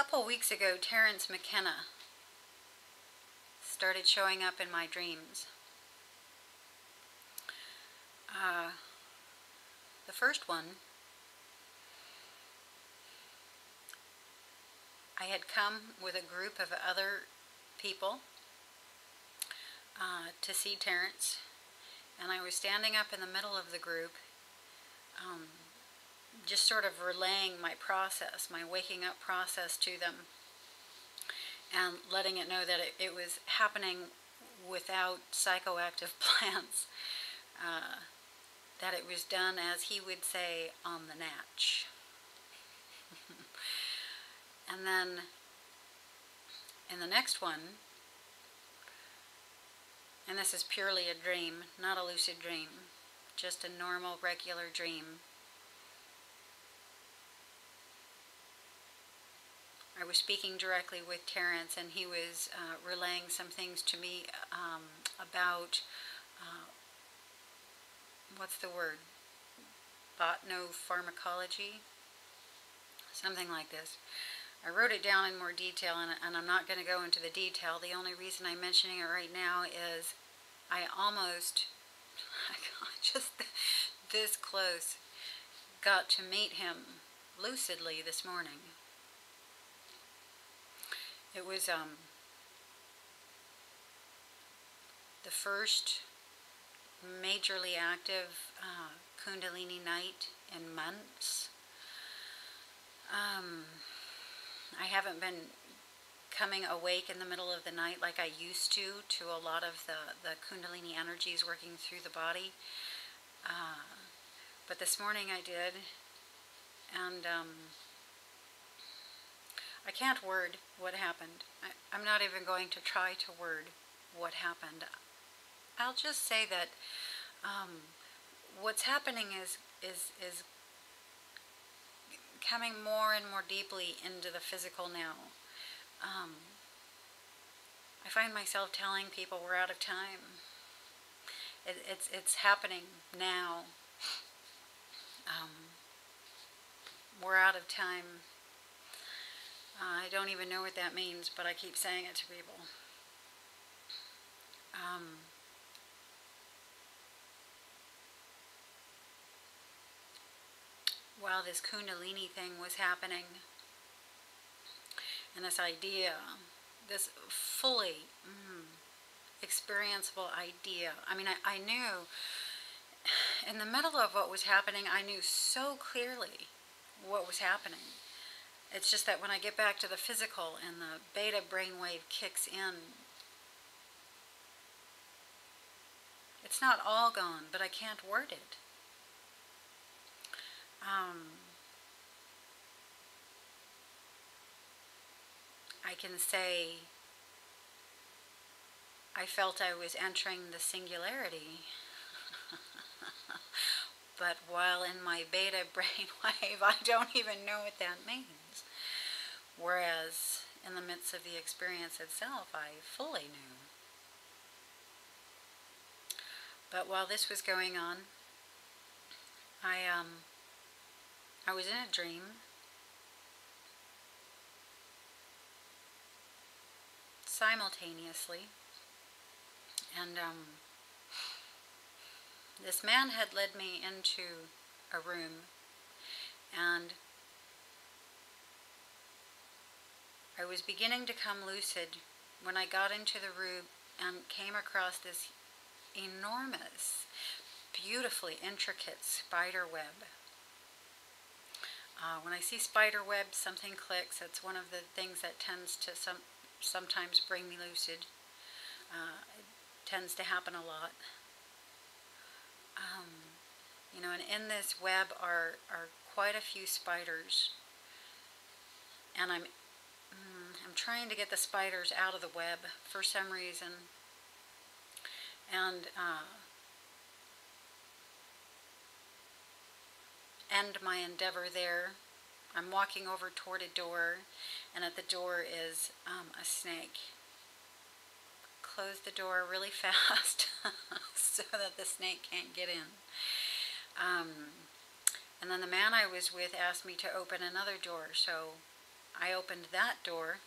couple weeks ago, Terence McKenna started showing up in my dreams. The first one, I had come with a group of other people to see Terence, and I was standing up in the middle of the group, just sort of relaying my process, my waking up process to them, and letting it know that it was happening without psychoactive plants, that it was done, as he would say, on the natch. And then in the next one, and this is purely a dream, not a lucid dream, just a normal, regular dream, I was speaking directly with Terence, and he was relaying some things to me about, what's the word, botnopharmacology, something like this. I wrote it down in more detail, and I'm not going to go into the detail. The only reason I'm mentioning it right now is I almost, I got just this close, got to meet him lucidly this morning. It was the first majorly active Kundalini night in months. I haven't been coming awake in the middle of the night like I used to a lot of the Kundalini energies working through the body. But this morning I did, and I can't word what happened. I'm not even going to try to word what happened. I'll just say that what's happening is coming more and more deeply into the physical now. I find myself telling people we're out of time. It's happening now. We're out of time. I don't even know what that means, but I keep saying it to people. While this Kundalini thing was happening, and this idea, this fully experienceable idea, I mean, I knew, in the middle of what was happening, I knew so clearly what was happening. It's just that when I get back to the physical and the beta brainwave kicks in, it's not all gone, but I can't word it. I can say I felt I was entering the singularity, but while in my beta brainwave, I don't even know what that means. Whereas in the midst of the experience itself, I fully knew. But while this was going on, I was in a dream, simultaneously, and this man had led me into a room, and I was beginning to come lucid when I got into the room and came across this enormous, beautifully intricate spider web. When I see spider web, something clicks. It's one of the things that tends to sometimes bring me lucid. It tends to happen a lot. And in this web are quite a few spiders, and I'm trying to get the spiders out of the web for some reason, and end my endeavor there. I'm walking over toward a door, and at the door is a snake. Close the door really fast so that the snake can't get in. And then the man I was with asked me to open another door, so I opened that door,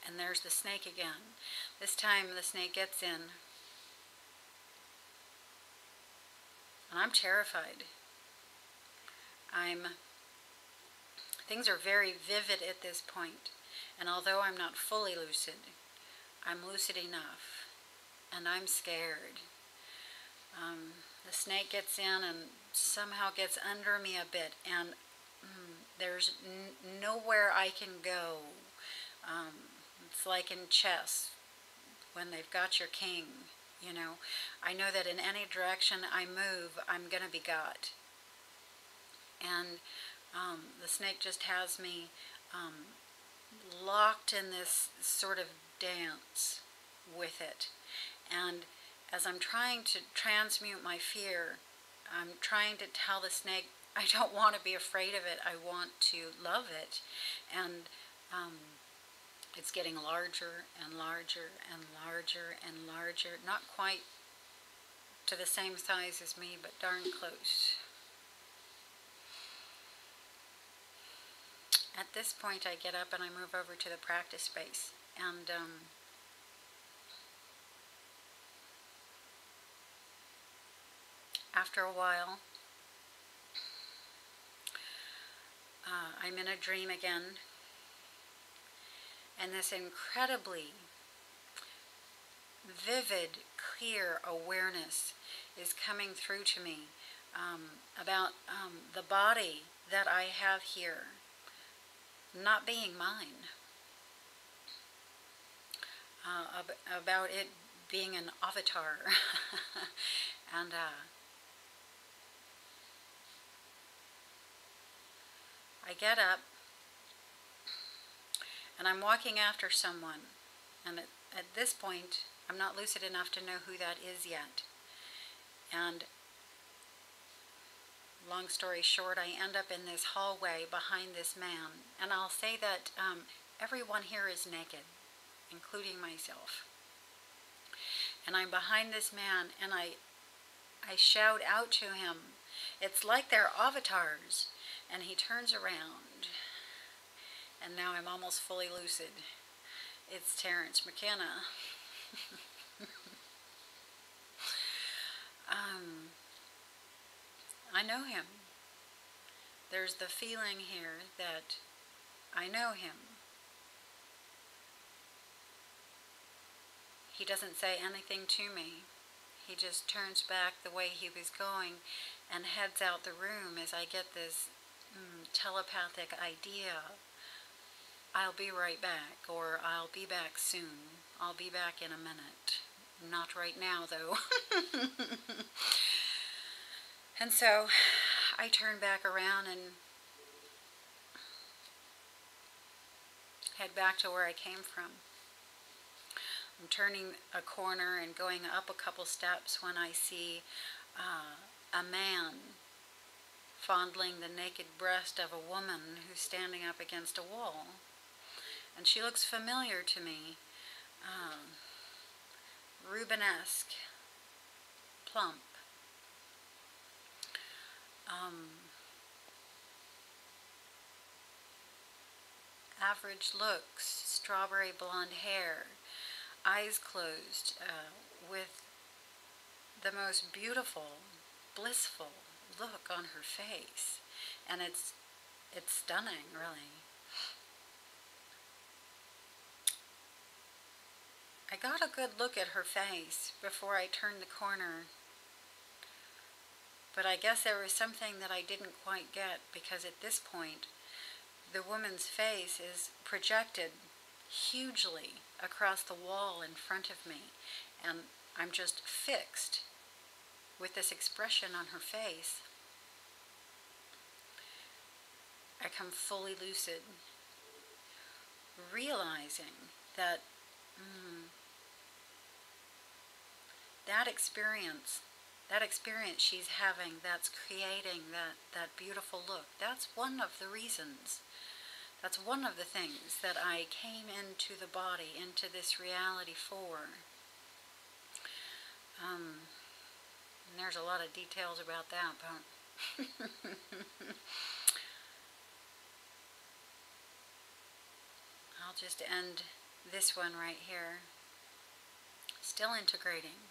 and there's the snake again. This time the snake gets in, and I'm terrified. Things are very vivid at this point, and although I'm not fully lucid, I'm lucid enough, and I'm scared. The snake gets in and somehow gets under me a bit, and there's nowhere I can go. It's like in chess, when they've got your king, you know. I know that in any direction I move, I'm going to be got. And the snake just has me locked in this sort of dance with it. And as I'm trying to transmute my fear, I'm trying to tell the snake I don't want to be afraid of it. I want to love it. And it's getting larger and larger and larger and larger. Not quite to the same size as me, but darn close. At this point, I get up and I move over to the practice space. And after a while, I'm in a dream again. And this incredibly vivid, clear awareness is coming through to me about the body that I have here not being mine, about it being an avatar. And I get up and I'm walking after someone, and at this point I'm not lucid enough to know who that is yet. And long story short, I end up in this hallway behind this man, and I'll say that everyone here is naked, including myself. And I'm behind this man, and I shout out to him. It's like they're avatars. And he turns around, and now I'm almost fully lucid. It's Terence McKenna. I know him. There's the feeling here that I know him. He doesn't say anything to me. He just turns back the way he was going and heads out the room as I get this telepathic idea. I'll be right back, or I'll be back soon. I'll be back in a minute. Not right now, though. And so I turn back around and head back to where I came from. I'm turning a corner and going up a couple steps when I see a man fondling the naked breast of a woman who's standing up against a wall. And she looks familiar to me. Rubenesque, plump. Average looks, strawberry blonde hair, eyes closed, with the most beautiful, blissful look on her face. And it's stunning, really. I got a good look at her face before I turned the corner. But I guess there was something that I didn't quite get, because at this point, the woman's face is projected hugely across the wall in front of me. And I'm just fixed with this expression on her face. I come fully lucid, realizing that that experience she's having, that's creating that beautiful look, that's one of the reasons, that's one of the things that I came into the body, into this reality for. And there's a lot of details about that, but just end this one right here. Still integrating.